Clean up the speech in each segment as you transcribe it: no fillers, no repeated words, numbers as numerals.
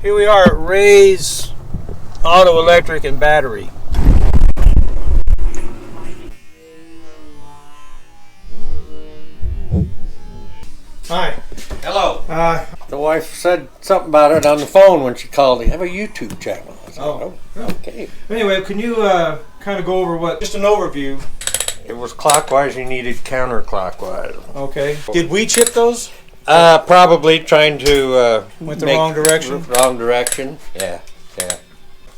Here we are at Ray's Auto Electric and Battery. Hi. Hello. The wife said something about it on the phone when she called. They have a YouTube channel. Said, oh, okay. Anyway, can you kind of go over just an overview? It was clockwise. You needed counterclockwise. Okay. Did we chip those? Probably trying to went the wrong direction. Wrong direction. Yeah.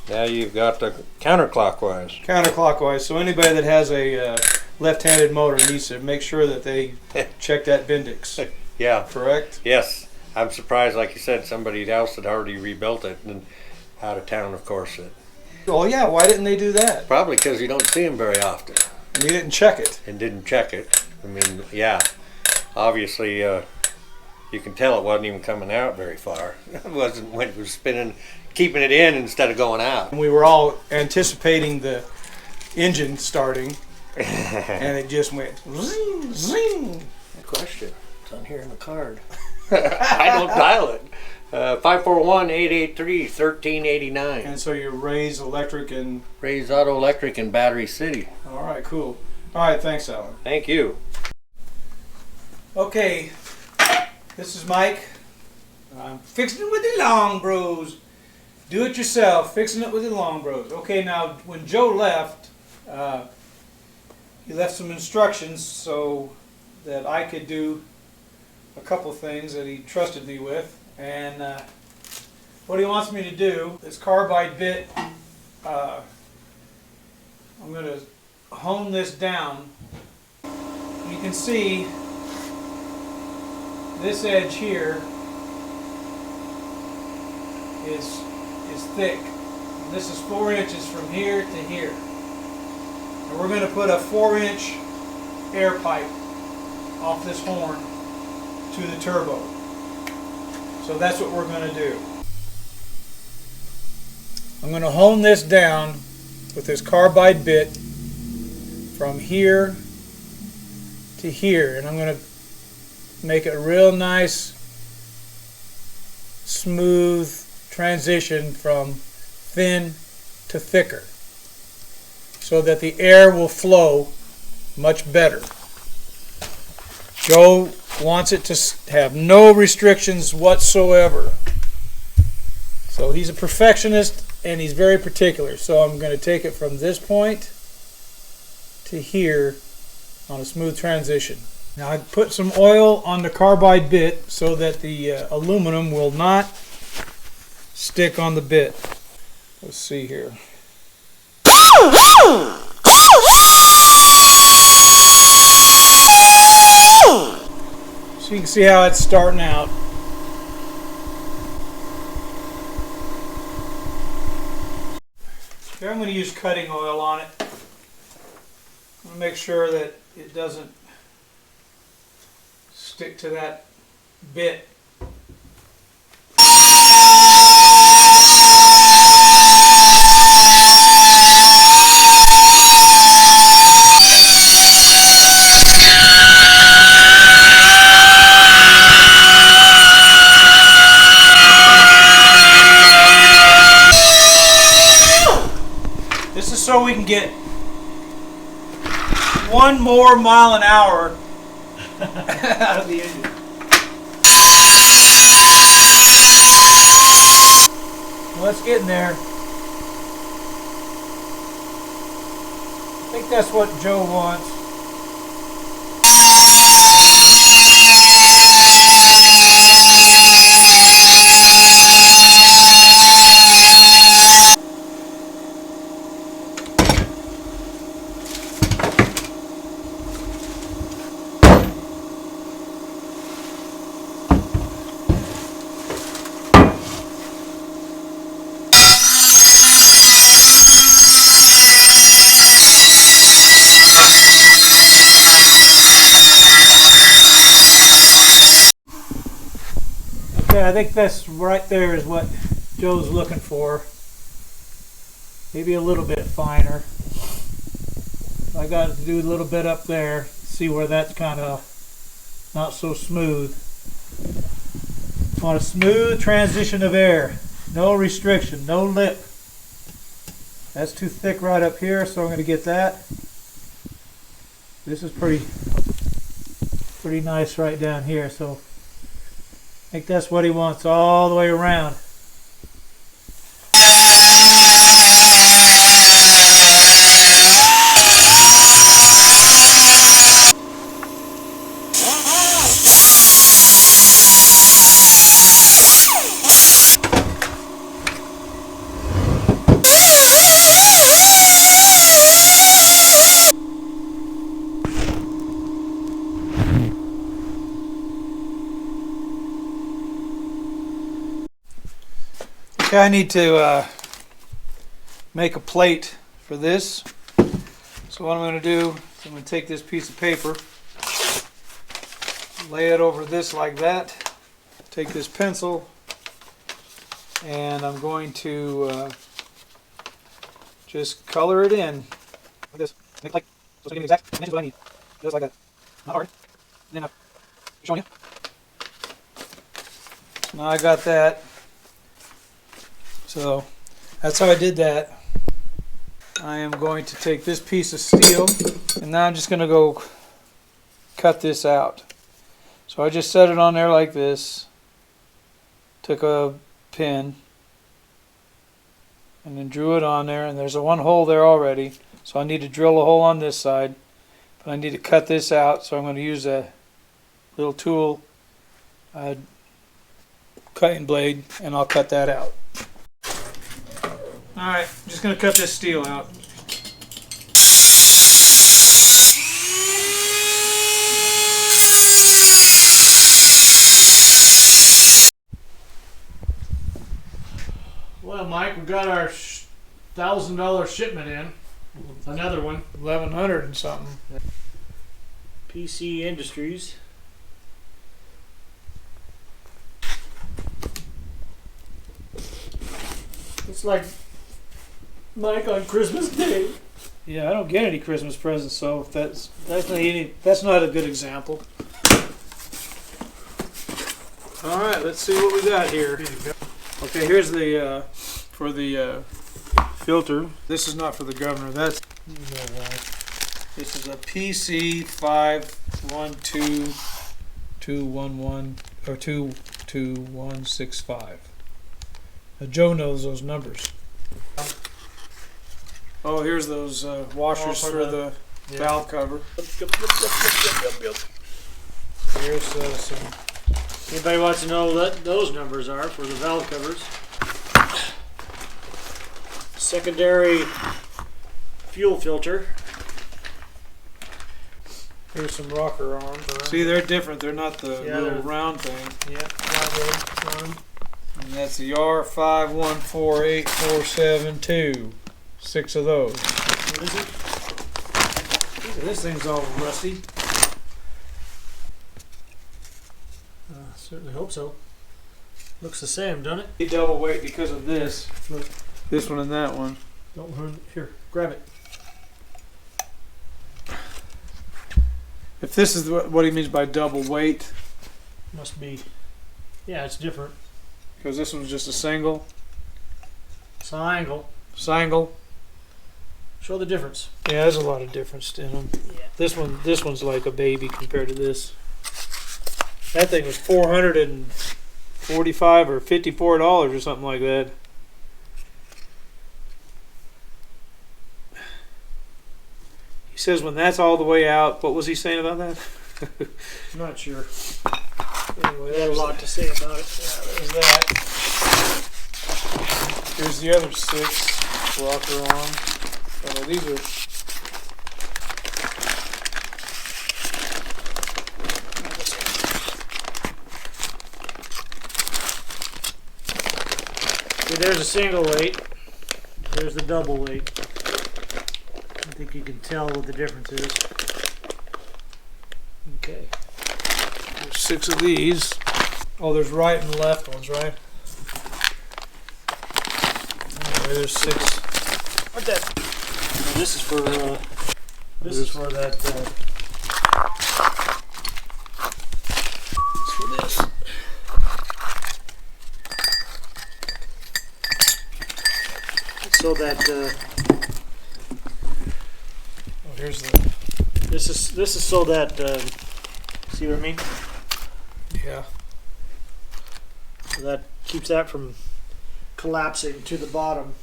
Now you've got the counterclockwise. Counterclockwise. So anybody that has a left-handed motor needs to make sure that they check that Bendix. Yeah. Correct? Yes. I'm surprised, like you said, somebody else had already rebuilt it, and out of town, of course. Oh yeah. Why didn't they do that? Probably because you don't see them very often. And you didn't check it. And didn't check it. I mean, yeah. Obviously, you can tell it wasn't even coming out very far. It wasn't when it was spinning, keeping it in instead of going out. We were all anticipating the engine starting, and it just went zing, zing. Good question. It's on here in the card. I don't dial it. 541-883-1389. And so you're Ray's Electric and... Ray's Auto Electric in Battery City. All right, cool. All right, thanks, Alan. Thank you. Okay, this is Mike. I'm fixing it with the long bros. Do it yourself, fixing it with the long bros. Okay, now when Joe left, he left some instructions so that I could do a couple things that he trusted me with. And what he wants me to do, this carbide bit, I'm going to hone this down. You can see this edge here is thick. And this is 4 inches from here to here. And we're going to put a 4-inch air pipe off this horn to the turbo. So that's what we're going to do. I'm going to hone this down with this carbide bit from here to here, and I'm going to make it a real nice smooth transition from thin to thicker so that the air will flow much better. Joe wants it to have no restrictions whatsoever. So he's a perfectionist and he's very particular. So I'm going to take it from this point to here on a smooth transition. Now I put some oil on the carbide bit so that the aluminum will not stick on the bit. Let's see here. So you can see how it's starting out. Okay, I'm going to use cutting oil on it. I'm going to make sure that it doesn't stick to that bit. This is so we can get 1 more mile an hour out of the engine. Well, it's getting there. I think that's what Joe wants. Okay, I think that's right there is what Joe's looking for. Maybe a little bit finer. I got to do a little bit up there, see where that's kind of not so smooth. Want a smooth transition of air. No restriction, no lip. That's too thick right up here, so I'm going to get that. This is pretty nice right down here, so I think that's what he wants all the way around. Okay, I need to make a plate for this. So what I'm going to do is I'm going to take this piece of paper, lay it over this like that, take this pencil, and I'm going to just color it in like this. Make like, so give me exact dimensions what I need. Just like that. Not hard. And then I'm showing you. Now I got that. So that's how I did that. I am going to take this piece of steel and now I'm just going to go cut this out. So I just set it on there like this, took a pin and then drew it on there, and there's a one hole there already, so I need to drill a hole on this side, but I need to cut this out, so I'm going to use a little tool, cutting blade, and I'll cut that out. Alright, I'm just going to cut this steel out. Well, Mike, we got our $1,000 shipment in. Another one. 1100 and something. PC Industries. It's like Mike on Christmas Day. Yeah, I don't get any Christmas presents, so if that's not a good example. Alright, let's see what we got here. Okay, here's the for the filter. This is not for the governor. That's this is a PC 512211 or 22165. Now Joe knows those numbers. Oh, here's those washers for the valve cover. Here's some. Anybody wants to know what those numbers are for the valve covers? Secondary fuel filter. Here's some rocker arms. See, they're different. They're not the little round thing. Yeah, and that's the R514847 6 of those. what is it? This thing's all rusty. Certainly hope so. Looks the same, doesn't it? Double weight because of this. Look. This one and that one. Don't hurt. Here, grab it. If this is what he means by double weight, Must be. Yeah, it's different. because this one's just a single. Single. Show the difference. Yeah, there's a lot of difference in them. Yeah. This one's like a baby compared to this. That thing was $445 or $54 or something like that. He says when that's all the way out, what was he saying about that? I'm not sure. Anyway, There's a lot to say about it. Yeah, there's that. Here's the other 6 rocker arms. Oh, these are. See, there's a single weight. There's the double weight. I think you can tell what the difference is. Okay. There's 6 of these. Oh, there's right and left ones, right? Anyway, there's 6. What's that? Now this is for that. It's for this. so that Oh, here's the, this is so that see what I mean? yeah. So that keeps that from collapsing to the bottom.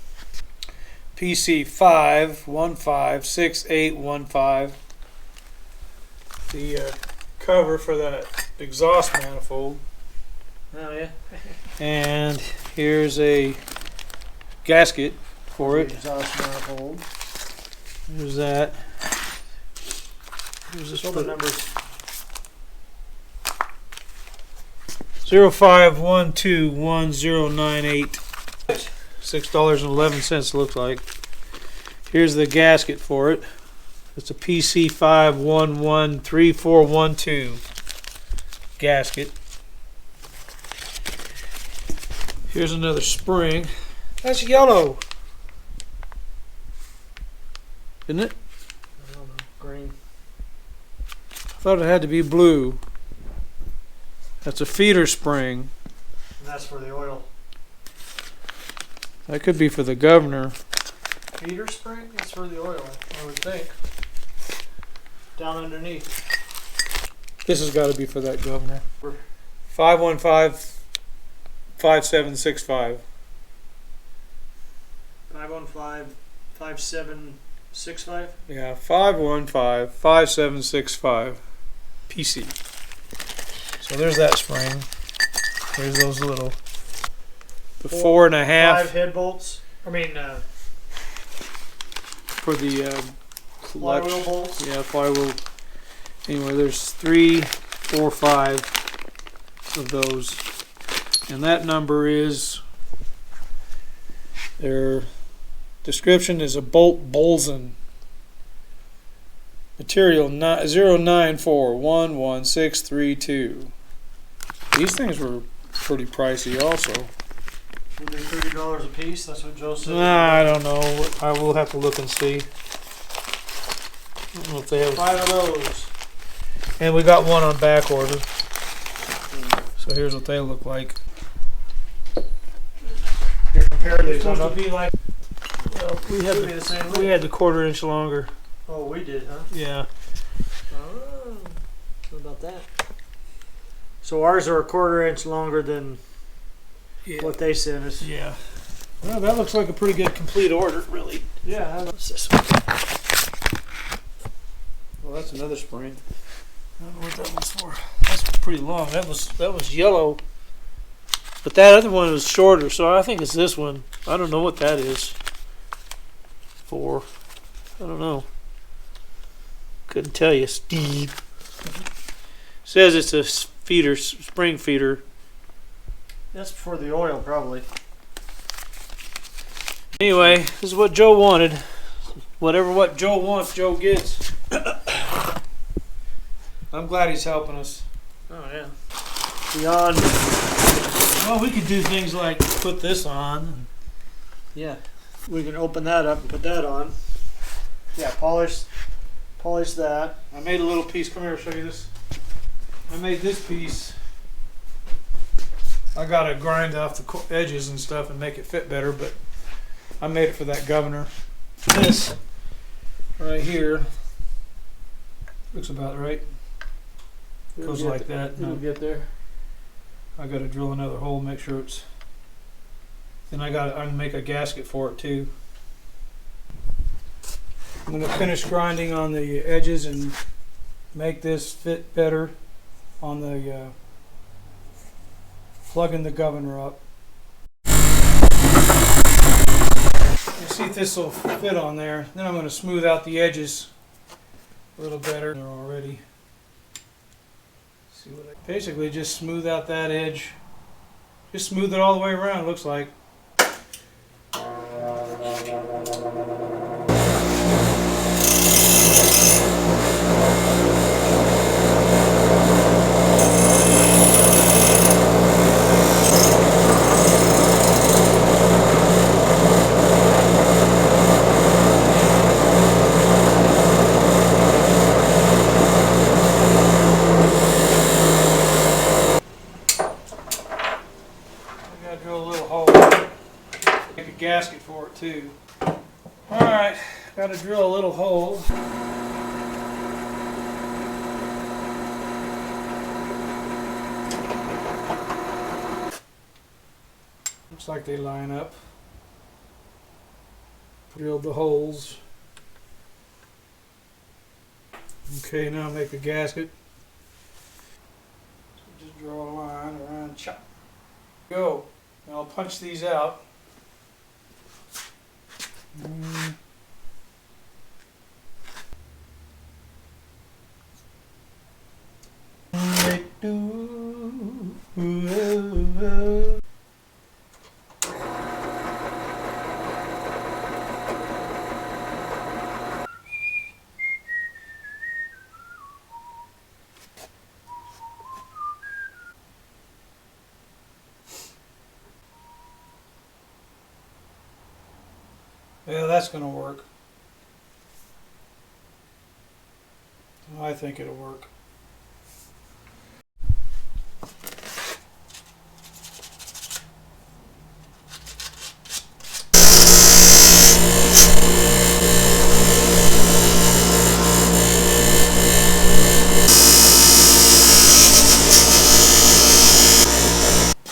PC 5156815. The cover for that exhaust manifold. Oh yeah. And here's a gasket for it. Exhaust manifold. There's that. Here's this So the numbers. 05121098. $6.11 looks like. Here's the gasket for it. It's a PC 5113412 gasket. Here's another spring. That's yellow, isn't it? I don't know. Green. I thought it had to be blue. That's a feeder spring. And that's for the oil. That could be for the governor. Feeder spring? That's for the oil, I would think. Down underneath. This has got to be for that governor. 515-5765. 515-5765. Yeah, 515-5765. PC. So there's that spring. There's those little. The 4.5 5 head bolts. I mean, for the clutch. flywheel bolts. Yeah, flywheel. Anyway, there's 3, 4, 5 of those, and that number is. Their description is a bolt Bolzen. Material 094111632. These things were pretty pricey, also. Would they $30 a piece? That's what Joe said. I don't know. I will have to look and see. I don't know if they have. 5 of those. And we got one on back order. So here's what they look like. Here, compare these. Supposed to be like. Well, we had Should be the same we width. had the 1/4 inch longer. Oh, we did, huh? Yeah. Oh, what about that? So ours are a 1/4 inch longer than what they sent us. Yeah. Well, that looks like a pretty good complete order, really. Yeah. What's this one? Well, that's another spring. I don't know what that one's for. That's pretty long. That was yellow. But that other one was shorter, so I think it's this one. I don't know what that is for. I don't know. Couldn't tell you, Steve. Says it's a feeder, spring feeder. That's for the oil, probably. Anyway, this is what Joe wanted. What Joe wants, Joe gets. I'm glad he's helping us. Oh yeah. Beyond. Well, we could do things like put this on. Yeah. We can open that up and put that on. Yeah. Polish that. I made a little piece. Come here, I'll show you this. I made this piece. I gotta grind off the edges and stuff and make it fit better, but I made it for that governor. This right here looks about right. Goes like that. It'll get there. I gotta drill another hole, make sure it's. Then I can make a gasket for it too. I'm gonna finish grinding on the edges and make this fit better on the plugging the governor up. Let's see if this will fit on there. Then I'm gonna smooth out the edges a little better. They're already. See what basically just smooth out that edge. Just smooth it all the way around, looks like. Gasket for it too. Alright, got to drill a little hole. Looks like they line up. Drilled the holes. Okay, now make a gasket. So just draw a line around, chop. Go. And I'll punch these out. Yeah, that's going to work. I think it'll work.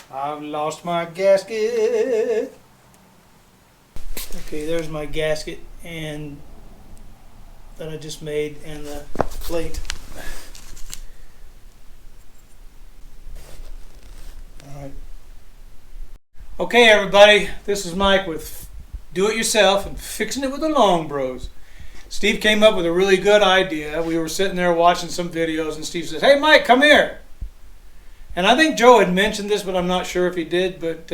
I've lost my gasket. Okay, there's my gasket and that I just made and the plate. Alright. Okay everybody, this is Mike with Do It Yourself and Fixing It with the Long Bros. Steve came up with a really good idea. We were sitting there watching some videos and Steve says, "Hey Mike, come here." And I think Joe had mentioned this, but I'm not sure if he did, but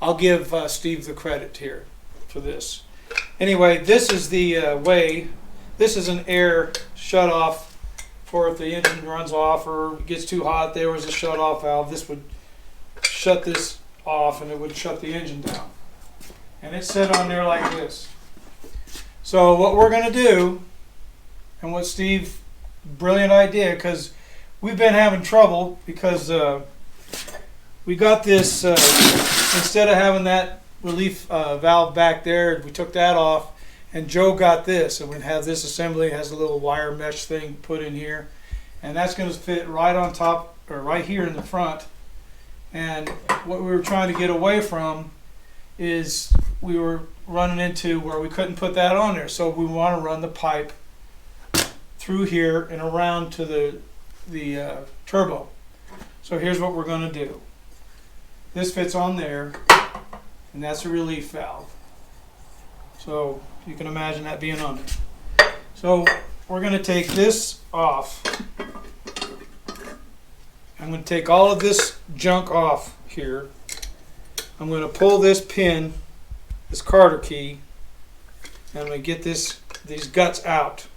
I'll give Steve the credit here for this. Anyway, this is the way. This is an air shut off for if the engine runs off or gets too hot. There was a shut off valve. This would shut this off and it would shut the engine down. And it's set on there like this. So what we're going to do, and what Steve, brilliant idea, because we've been having trouble because we got this, instead of having that relief valve back there, we took that off, and Joe got this, and we have this assembly. It has a little wire mesh thing put in here, and that's going to fit right on top, or right here in the front. And what we were trying to get away from is we were running into where we couldn't put that on there, so we want to run the pipe through here and around to the turbo. So here's what we're going to do. This fits on there, and that's a relief valve. So you can imagine that being on there. So we're going to take this off. I'm going to take all of this junk off here. I'm going to pull this pin, this Carter key, and I'm going to get these guts out,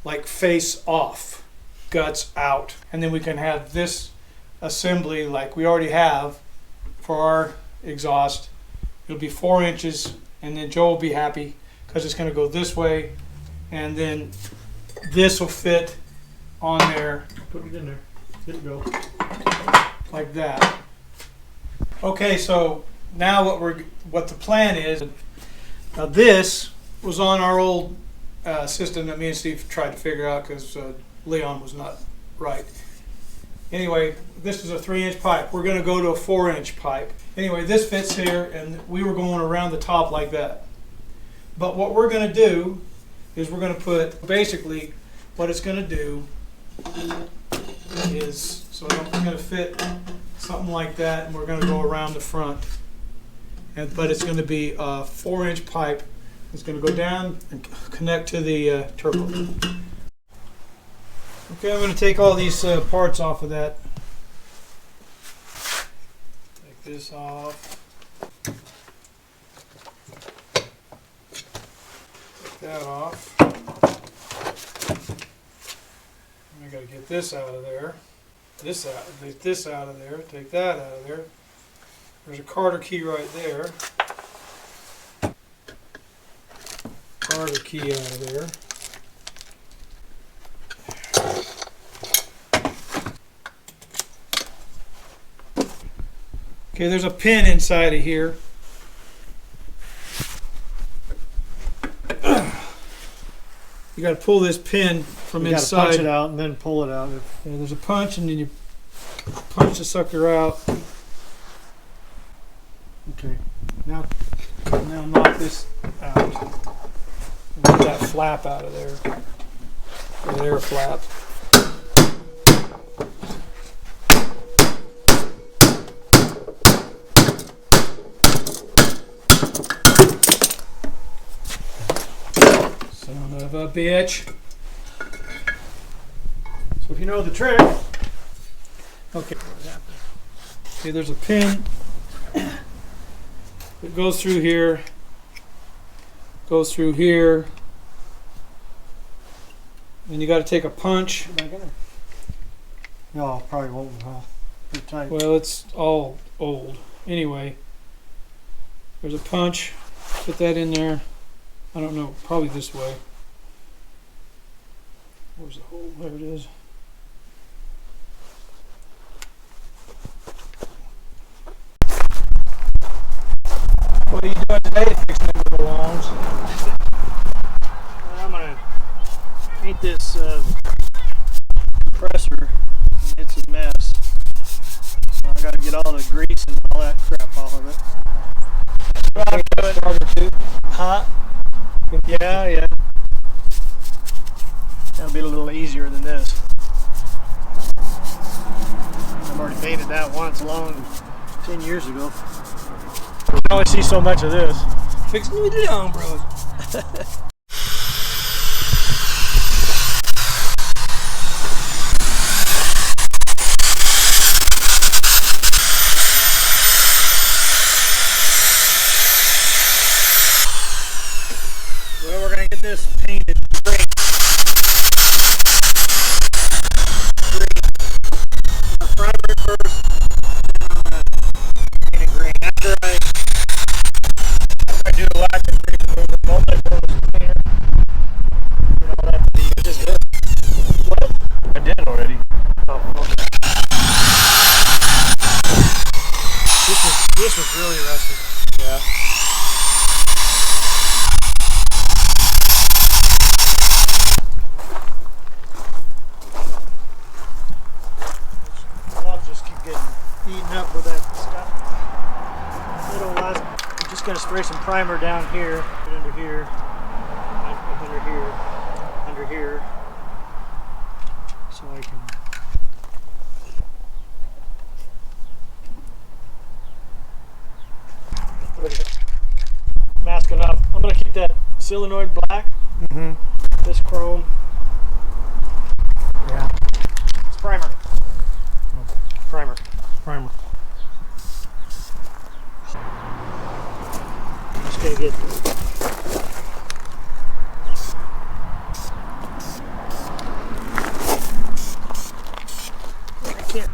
like face off, guts out. And then we can have this assembly like we already have for our exhaust. It'll be 4 inches, and then Joe will be happy because it's going to go this way, and then this will fit on there. Put it in there. Let it go. Like that. Okay, so now what the plan is. Now this was on our old system that me and Steve tried to figure out because Leon was not right. Anyway, this is a 3-inch pipe. We're going to go to a 4-inch pipe. Anyway, this fits here, and we were going around the top like that. But what we're going to do is we're going to put, basically, what it's going to do is, so I'm going to fit something like that, and we're going to go around the front. But it's going to be a 4-inch pipe. It's going to go down and connect to the turbo. Okay, I'm going to take all these parts off of that. Take this off. Take that off. I got to get this out of there. This out. Take this out of there. Take that out of there. There's a Carter key right there. Carter key out of there. Okay, there's a pin inside of here. You got to pull this pin from You gotta inside. punch it out and then pull it out. Yeah, there's a punch, and then you punch the sucker out. Okay. Now knock this out. Get that flap out of there. The air flap. Son of a bitch. So if you know the trick, Okay. Okay, there's a pin that goes through here, goes through here, and you got to take a punch. back in there. No, probably won't. Huh? Pretty tight. Well, it's all old. Anyway, there's a punch. Put that in there. I don't know, probably this way. Where's the hole? There it is. What are you doing today fixing them little lawns? I'm gonna paint this compressor. It's a mess. I gotta get all the grease and all that crap off of it. Starter too. Huh? Yeah. That'll be a little easier than this. I've already painted that once long 10 years ago. You can only see so much of this. Fixing me the lawn, bro. Well, we're gonna get this painted green. I'll primer it first, and I'm gonna paint it green. After I do the wax and grease remover, multi-purpose cleaner, you know that you just did. What? I did already. Oh, okay. This was really rusty. Yeah. Just keep getting eaten up with that stuff. It'll last. I'm just gonna spray some primer down here, under here, under here, under here, so I can. Masking up. I'm gonna keep that solenoid black. This chrome. Yeah. It's primer. Primer. Just gonna get I can't.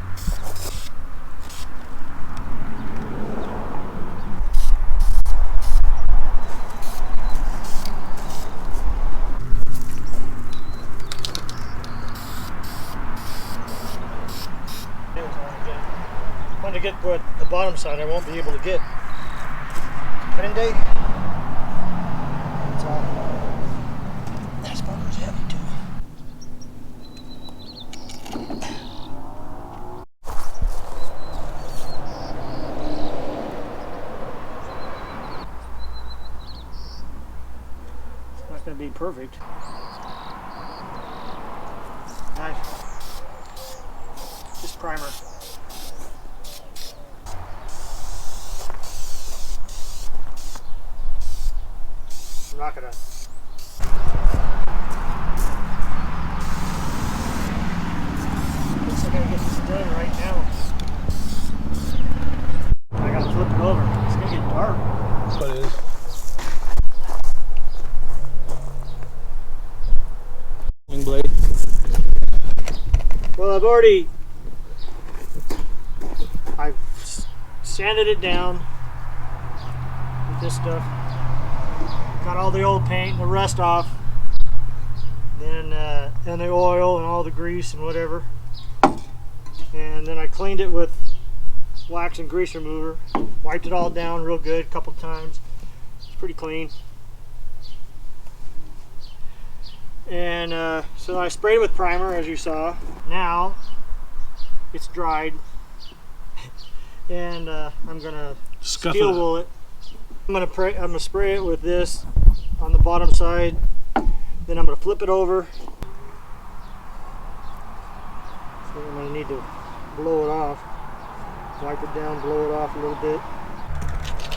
To get what the bottom side I won't be able to get. Cutting date. That's all. That sparkler's heavy too. It's not going to be perfect. Nice. Just primer. I'm not gonna. Guess I gotta get this done right now. I gotta flip it over. It's gonna get dark. That's what it is. Wing blade. Well, I've sanded it down with this stuff. Got all the old paint and the rust off, then and the oil and all the grease and whatever, and then I cleaned it with wax and grease remover, wiped it all down real good a couple times. It's pretty clean. And so I sprayed it with primer, as you saw. Now it's dried, and I'm gonna steel wool it. I'm gonna spray it with this on the bottom side. Then I'm gonna flip it over. So I'm gonna need to blow it off. Wipe it down, blow it off a little bit.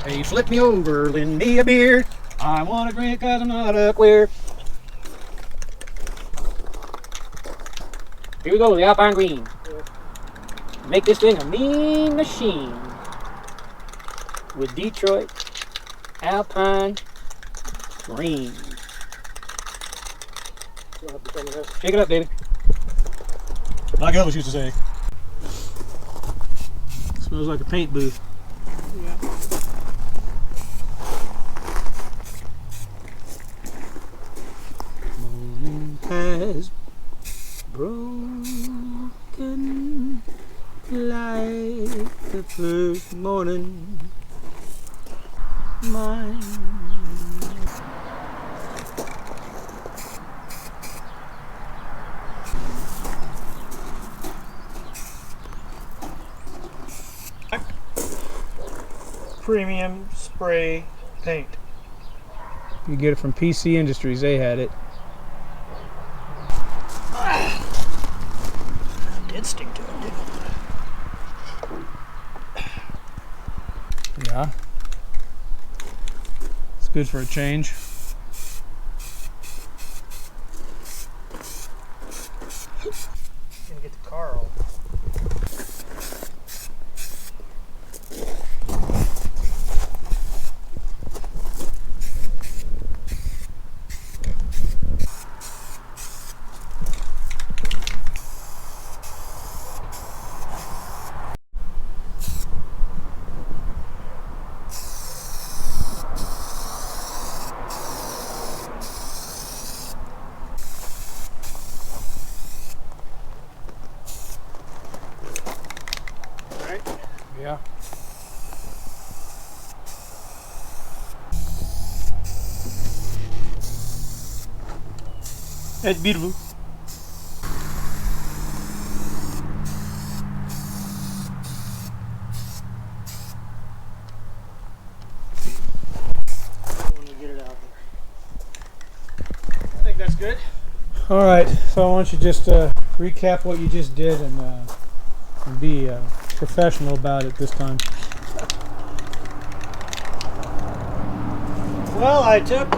Hey, flip me over, lend me a beer. I want a drink 'cause I'm not a queer. Here we go, the alpine green. Make this thing a mean machine. With Detroit alpine green. Shake it up, baby. Like Elvis used to say. Smells like a paint booth. Yeah. Morning has broken like the first morning. Mine. Premium spray paint. You get it from PC Industries, they had it. Did stick to it, didn't it? Yeah. It's good for a change. Gonna get the car all. Yeah. That's beautiful. When we get it out there. I think that's good. All right, so I want you to just recap what you just did and be professional about it this time. Well, I took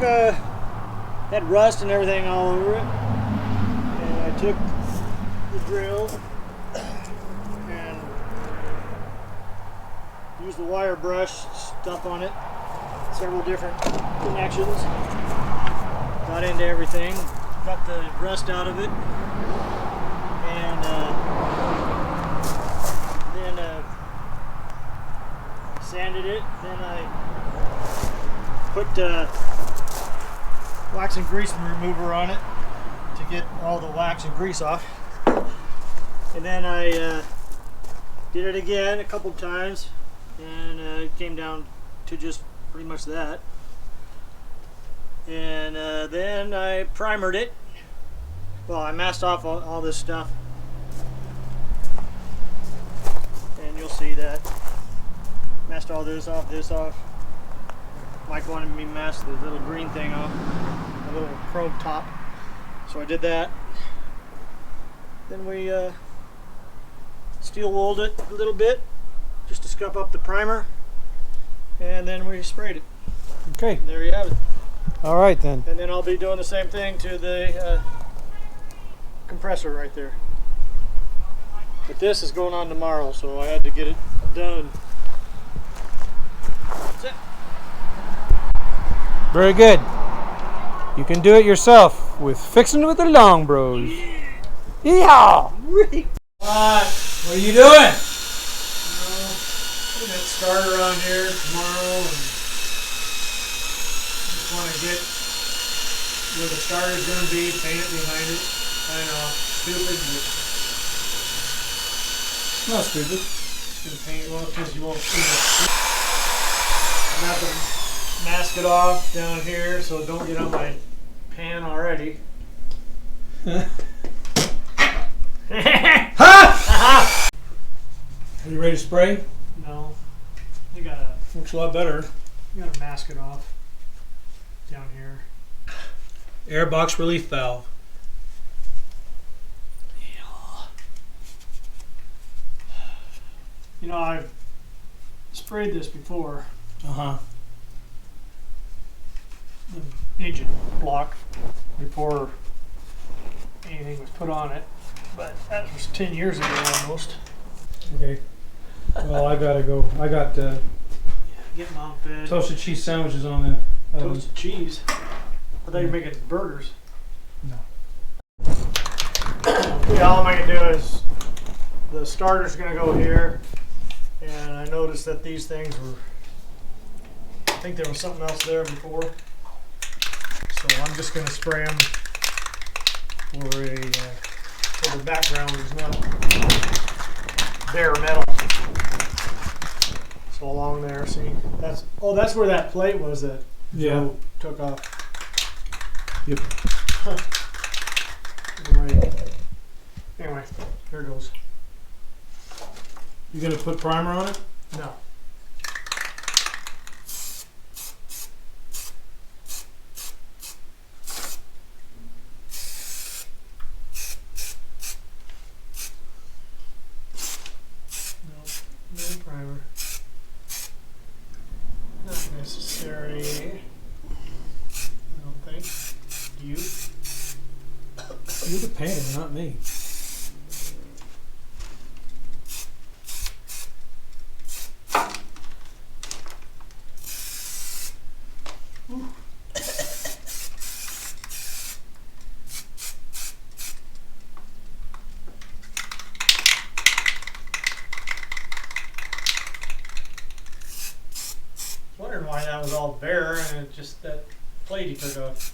had rust and everything all over it, and I took the drill and used the wire brush stuff on it, several different connections, got into everything, got the rust out of it, and then sanded it. Then I put wax and grease remover on it to get all the wax and grease off. And then I did it again a couple times, and it came down to just pretty much that. And then I primered it. Well, I masked off all this stuff, and you'll see that. Masked all this off. Mike wanted me to mask the little green thing off, the little chrome top. So I did that. Then we steel wooled it a little bit, just to scuff up the primer, and then we sprayed it. Okay. And there you have it. All right then. And then I'll be doing the same thing to the compressor right there. But this is going on tomorrow, so I had to get it done. That's it. Very good. You can do it yourself with Fixing It with the Long Bros. Yeah. What? What are you doing? Put that starter around here tomorrow, and just want to get where the starter's going to be, paint it behind it. I know, stupid, but Not stupid. gonna paint well because you won't see it. I'm going to have to mask it off down here so it don't get on my pan already. Are you ready to spray? No, you gotta Looks a lot better. mask it off down here. Air box relief valve. You know, I've sprayed this before. Uh-huh. The engine block before anything was put on it, but that was 10 years ago almost. Okay. Well, I gotta go. I got Get mom fed. toasted cheese sandwiches on the oven. Toasted cheese. I thought you were making burgers. No. Yeah, all I'm gonna do is the starter's gonna go here, and I noticed that these things were. I think there was something else there before, so I'm just gonna spray them for a so the background is not bare metal. So along there, see, that's where that plate was that Joe took off. Yep. Anyway, here it goes. You gonna put primer on it? No. No primer. Not necessary. I don't think. Do you? You're the painter, not me. Wondering why that was all bare and it just that plate he took off.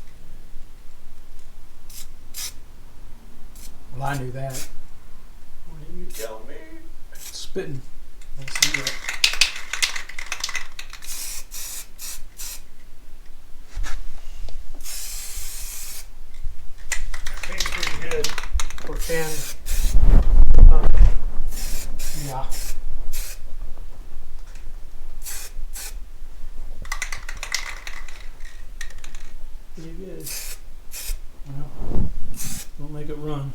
Well, I knew that. What did you tell me? Spitting. Let's see that. Paint's pretty good for 10. Yeah. Pretty good. Well, don't make it run.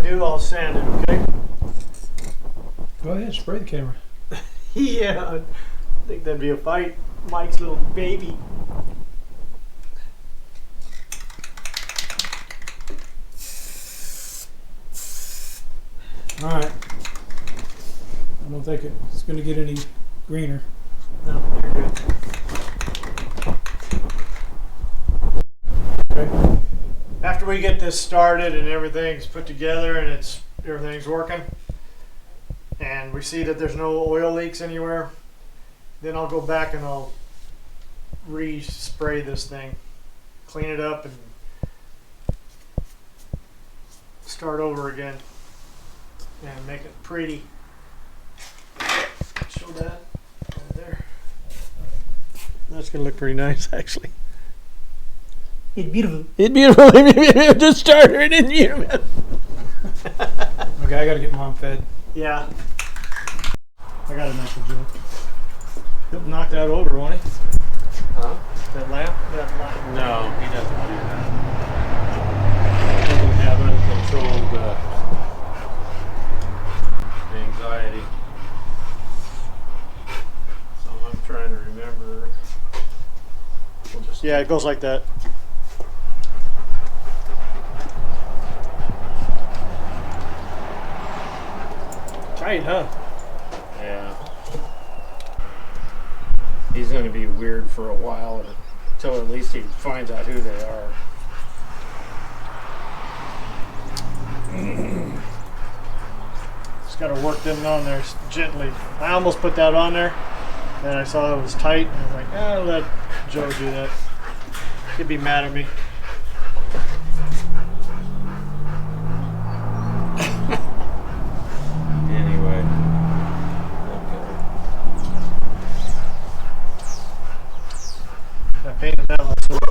I'll sand it, okay? Go ahead, spray the camera. Yeah, I think that'd be a fight. Mike's little baby. All right. I don't think it's going to get any greener. No, you're good. Okay. After we get this started and everything's put together and everything's working, and we see that there's no oil leaks anywhere, then I'll go back and I'll re-spray this thing, clean it up, and start over again and make it pretty. Show that over there. That's gonna look pretty nice, actually. It's beautiful. It's beautiful. Just starter and then you. Okay, I got to get mom fed. Yeah. I got a mental joke. He'll knock that over, won't he? Huh? That lamp? That lamp. No, he doesn't do that. He doesn't have uncontrolled anxiety. So I'm trying to remember. We'll just Yeah, it goes like that. Tight, huh? Yeah. He's going to be weird for a while until at least he finds out who they are. Just got to work them on there gently. I almost put that on there, and I saw it was tight, and I was like, I'll let Joe do that. He'd be mad at me. Anyway. Okay. I painted that last week.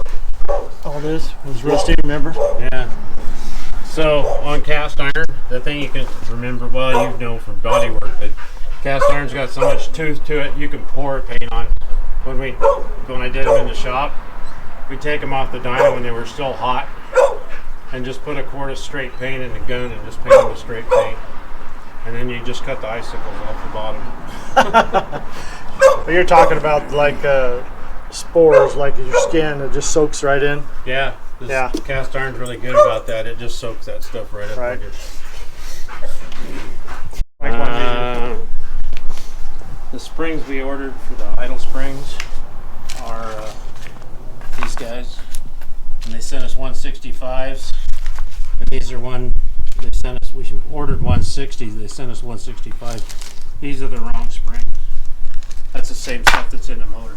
all this was rusty, remember? Yeah. So on cast iron, the thing you can remember, well, you know from body work, but cast iron's got so much tooth to it, you can pour paint on. When I did them in the shop, we take them off the dyno when they were still hot, and just put a quart of straight paint in the gun and just paint them with straight paint, and then you just cut the icicles off the bottom. But you're talking about like spores, like your skin, it just soaks right in. Yeah. Yeah. Cast iron's really good about that. It just soaks that stuff right up. Right. The springs we ordered for the idle springs are these guys, and they sent us 165s. And these are they sent us. We ordered 160s. They sent us 165s. These are the wrong springs. That's the same stuff that's in the motor.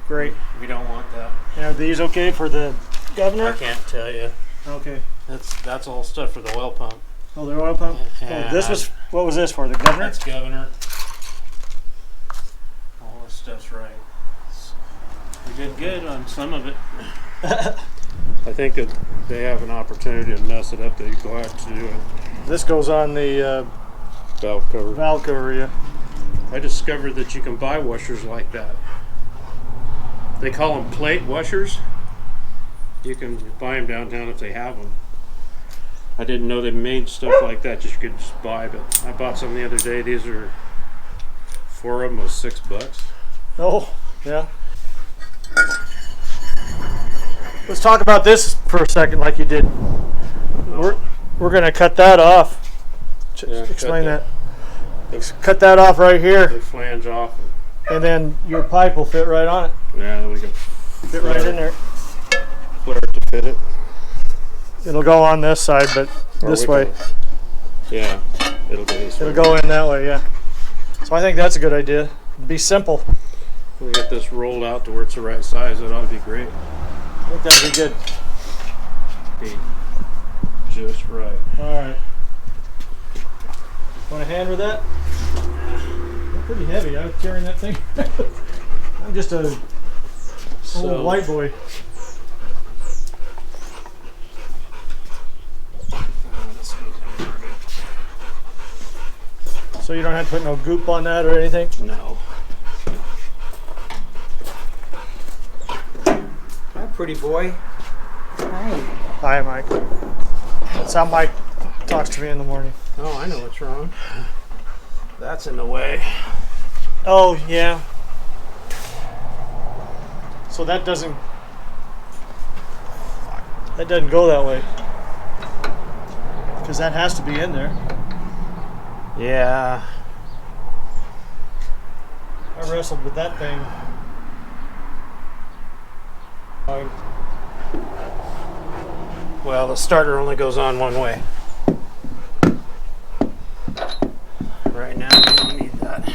Great. We don't want that. Are these okay for the governor? I can't tell you. Okay. That's all stuff for the oil pump. Oh, the oil pump? Yeah. Oh, this was, what was this for, the governor? That's governor. All this stuff's right. We did good on some of it. I think that they have an opportunity to mess it up. They're glad to do it. This goes on the Valve cover. valve cover, yeah. I discovered that you can buy washers like that. They call them plate washers. You can buy them downtown if they have them. I didn't know they made stuff like that you could just buy, but I bought some the other day. These are 4 of them was $6. Oh, yeah. Let's talk about this for a second, like you did. We're gonna cut that off. Yeah, Explain cut that. Cut that off right here, They flange off. and then your pipe will fit right on it. Yeah, then we can Fit right in there. flare it to fit it. It'll go on this side, but Or this we way. can- Yeah, it'll go this way. It'll go in that way, yeah. So I think that's a good idea. Be simple. We get this rolled out to where it's the right size. That ought to be great. I think that'd be good. Be just right. All right. Want a hand with that? They're pretty heavy. I was carrying that thing. I'm just a old white boy. So you don't have to put no goop on that or anything? No. Hi, pretty boy. Hi. Hi, Mike. That's how Mike talks to me in the morning. Oh, I know what's wrong. That's in the way. Oh, yeah. So that doesn't go that way. Because that has to be in there. Yeah. I wrestled with that thing. Well, the starter only goes on one way. Right now, we don't need that.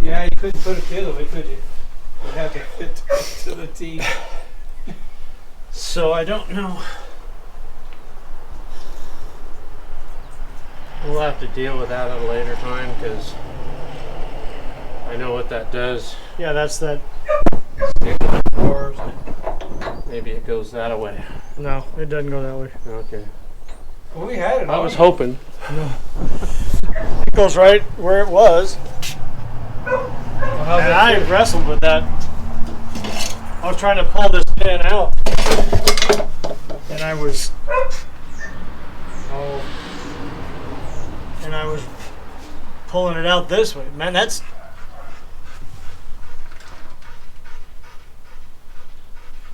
Yeah, you couldn't put a kid away, could you? You'd have to fit to the T. So I don't know. We'll have to deal with that at a later time because I know what that does. Yeah, that's that. Or maybe it goes that way. No, it doesn't go that way. Okay. Well, we had it. I was hoping. It goes right where it was. Well, And I wrestled with that. I was trying to pull this pin out. And I was pulling it out this way. Man, that's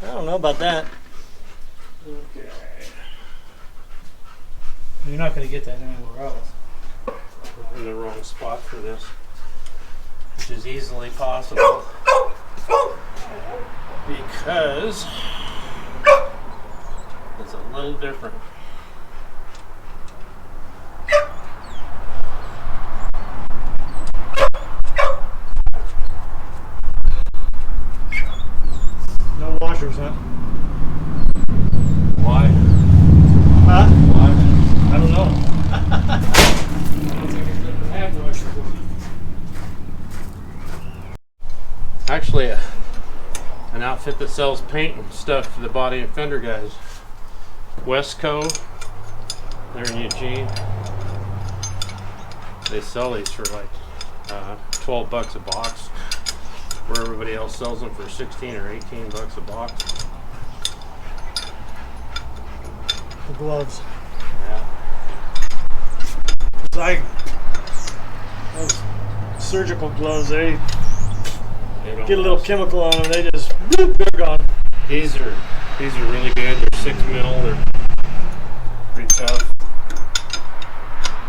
I don't know about that. Okay. You're not going to get that anywhere else. In the wrong spot for this, which is easily possible because it's a little different. No washers, huh? Why? Huh? Why? I don't know. Actually, an outfit that sells paint and stuff for the body and fender guys. Westco, they're in Eugene. They sell these for like $12 a box, where everybody else sells them for 16 or 18 bucks a box. The gloves. Yeah. Those surgical gloves, they They don't get a little last. chemical on them, they just, whoop, they're gone. These are really good. They're 6 mil. They're pretty tough.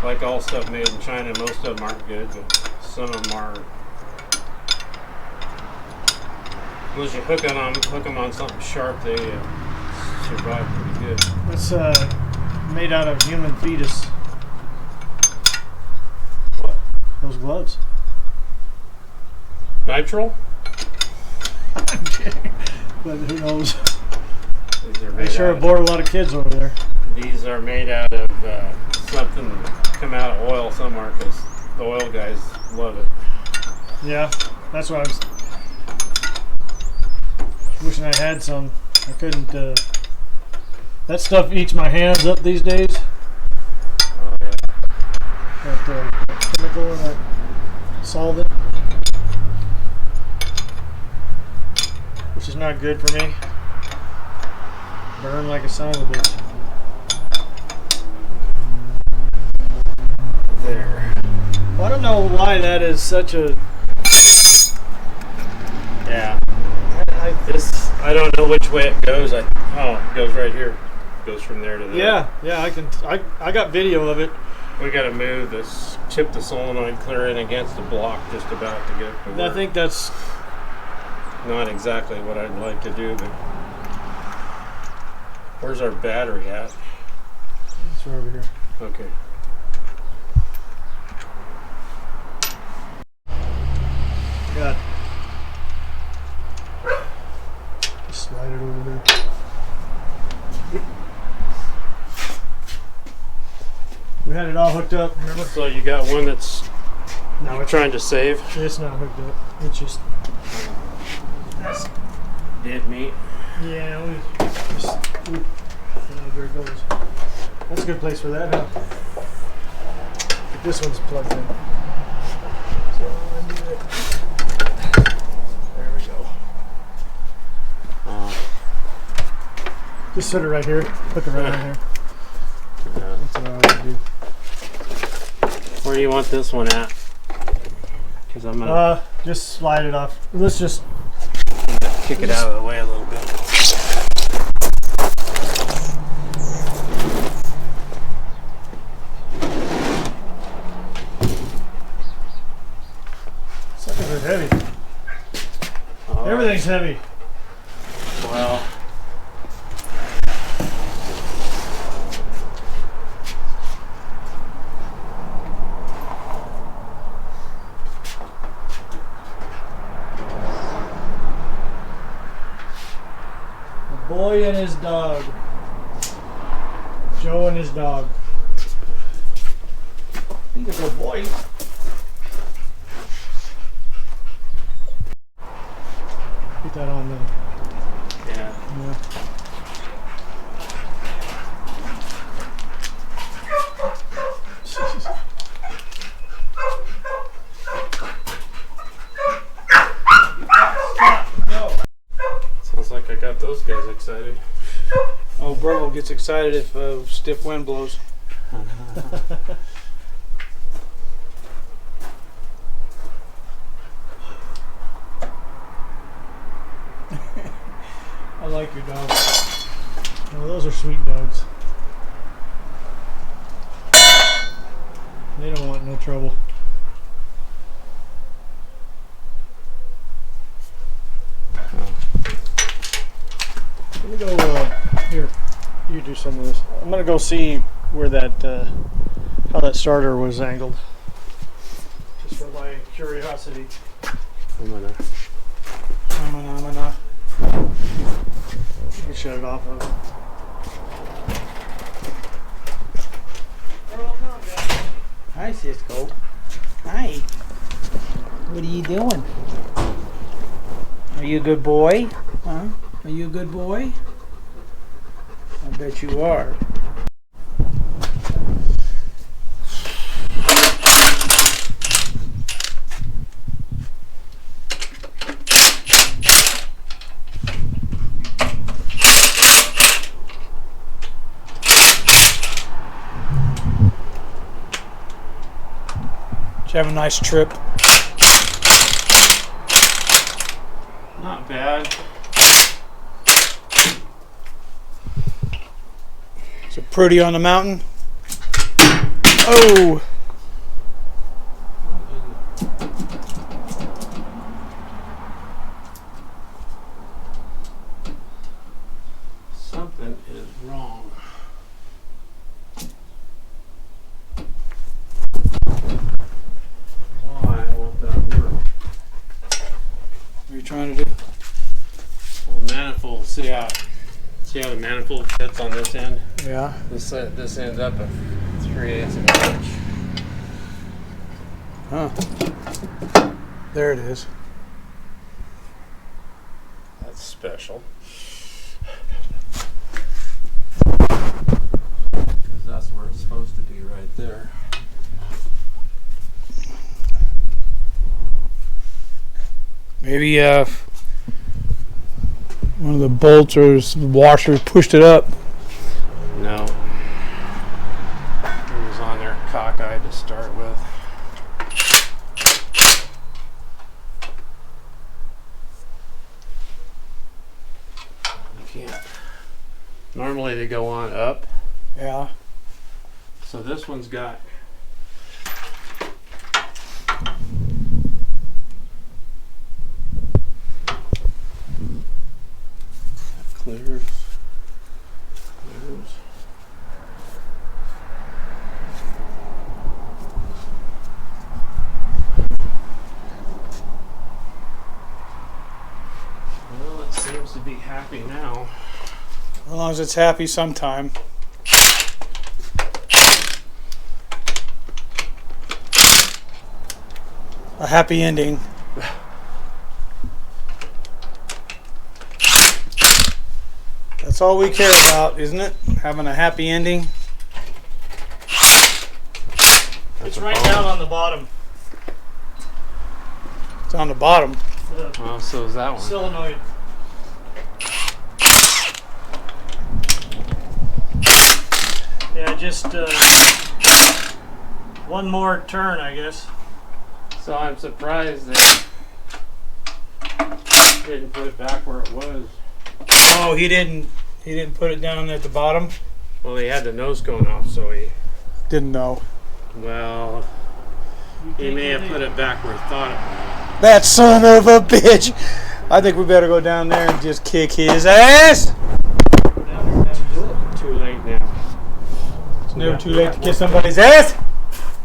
Like all stuff made in China, most of them aren't good, but some of them are. Unless you hook them on something sharp, they survive pretty good. It's made out of human fetus. What? Those gloves. Nitrile? I'm kidding. But who knows? These are They made sure out have bored a lot of kids over there. These are made out of something come out of oil somewhere, because the oil guys love it. Yeah, that's what I was wishing I had some. I couldn't. That stuff eats my hands up these days. Oh yeah. That chemical and that solvent, which is not good for me. Burn like a son of a bitch. There. Well, I don't know why that is such a. Yeah. I don't know which way it goes. It goes right here. It goes from there to there. Yeah. I got video of it. We got to move this, chip the solenoid clear in against the block just about to get it to And I work. think that's. Not exactly what I'd like to do, but where's our battery at? It's right over here. Okay. Got. Just slide it over there. We had it all hooked up, remember? So you got one that's No, it's trying to save? It's not hooked up. It's just. Dead meat. Yeah, we just. Oop. There it goes. That's a good place for that, huh? But this one's plugged in. So undo it. There we go. Just set it right here. Hook it right in here. That's what I would do. Where do you want this one at? Because I'm gonna Just slide it off. Let's just. kick it out of the way a little bit. Suckers are heavy. Oh, Everything's heavy. well. A boy and his dog. Joe and his dog. He's a good boy. Get that on there. Yeah. Yeah. Sounds like I got those guys excited. Oh, Burl gets excited if stiff wind blows. I like your dog. Well, those are sweet dogs. They don't want no trouble. Let me go, here, you do some of this. I'm gonna go see where that, how that starter was angled. Just for my curiosity. I'm gonna. You can shut it off of it. Hi, Cisco. Hi. What are you doing? Are you a good boy? Huh? Are you a good boy? I bet you are. Did you have a nice trip? Not bad. Is it pretty on the mountain? Oh! Something is wrong. Why won't that work? What are you trying to do? Well, manifold. See how the manifold fits on this end? Yeah. This ends up at 3/8 of an inch. Huh. There it is. That's special. Because that's where it's supposed to be, right there. Maybe one of the bolts or washers pushed it up. No. It was on there cockeyed to start with. You can't. Normally they go on up. Yeah. So this one's got clears. Well, it seems to be happy now. As long as it's happy sometime. A happy ending. That's all we care about, isn't it? Having a happy ending. It's right down on the bottom. It's on the bottom. The Well, so is that one. solenoid. Yeah, just one more turn, I guess. So I'm surprised they didn't put it back where it was. Oh, he didn't put it down at the bottom? Well, he had the nose cone off, so Didn't know. well, he may have put it back where he thought it was. That son of a bitch! I think we better go down there and just kick his ass! Too late now. It's never too late to kick somebody's ass!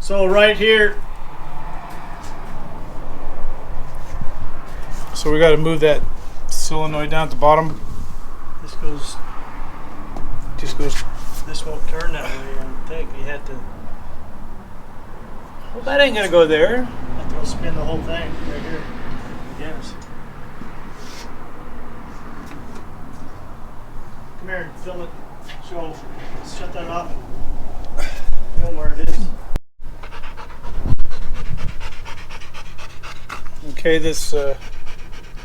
So right here, So we gotta move that solenoid down at the bottom. this goes. Just goes. This won't turn that way. I don't think you have to. Well, that ain't gonna go there. Have to go spin the whole thing right here. Yes. Come here and film it. So shut that off. Know where it is. Okay, this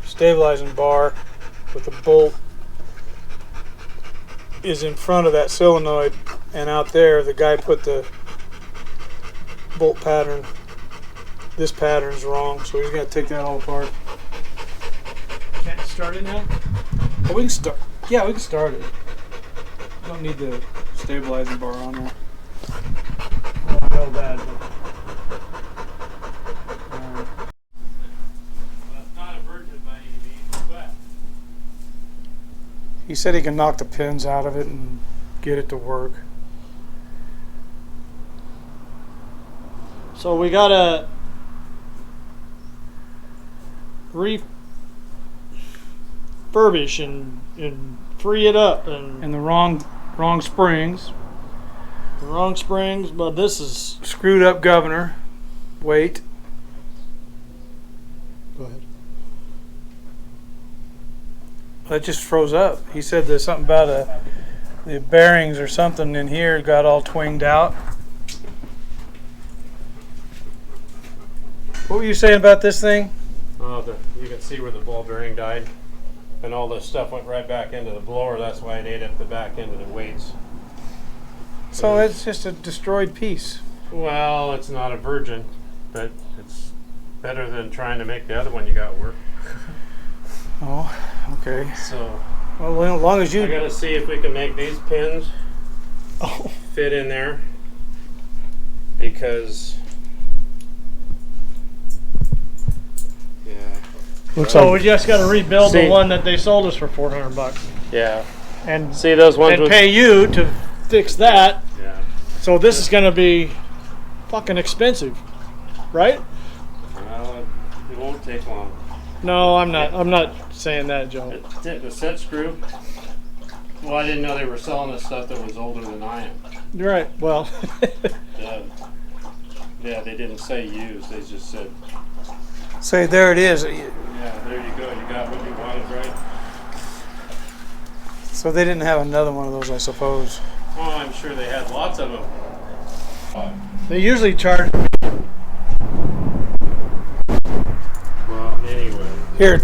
stabilizing bar with the bolt is in front of that solenoid, and out there the guy put the bolt pattern. This pattern's wrong, so he's got to take that all apart. Can't you start it now? Oh, we can start. Yeah, we can start it. We don't need the stabilizing bar on there. Well, I know that, but Well, it's not a virgin by any means, but He said he can knock the pins out of it and get it to work. so we gotta refurbish and free it up and And the wrong springs. Wrong springs, but this is. Screwed up governor. Wait. Go ahead. That just froze up. He said there's something about the bearings or something in here got all twinged out. What were you saying about this thing? Oh, you can see where the ball bearing died, and all this stuff went right back into the blower. That's why it ate up the back end of the weights. So it's just a destroyed piece. Well, it's not a virgin, but it's better than trying to make the other one you got work. Oh, okay. So, Well, as long as I you. gotta see if we can make these pins fit in there, because yeah, Looks So like we just got to rebuild See- the one that they sold us for $400, yeah. and See those ones with pay you to fix that. yeah. So this is going to be fucking expensive, right? Well, it won't take long. No, I'm not. I'm not saying that, Joe. The set screw. Well, I didn't know they were selling us stuff that was older than I am. You're right. Well, Yeah, they didn't say used. They just said, say there it is. yeah, there you go. You got what you wanted, right? So they didn't have another one of those, I suppose. Oh, I'm sure they had lots of them. they usually charge. Well, anyway. Here,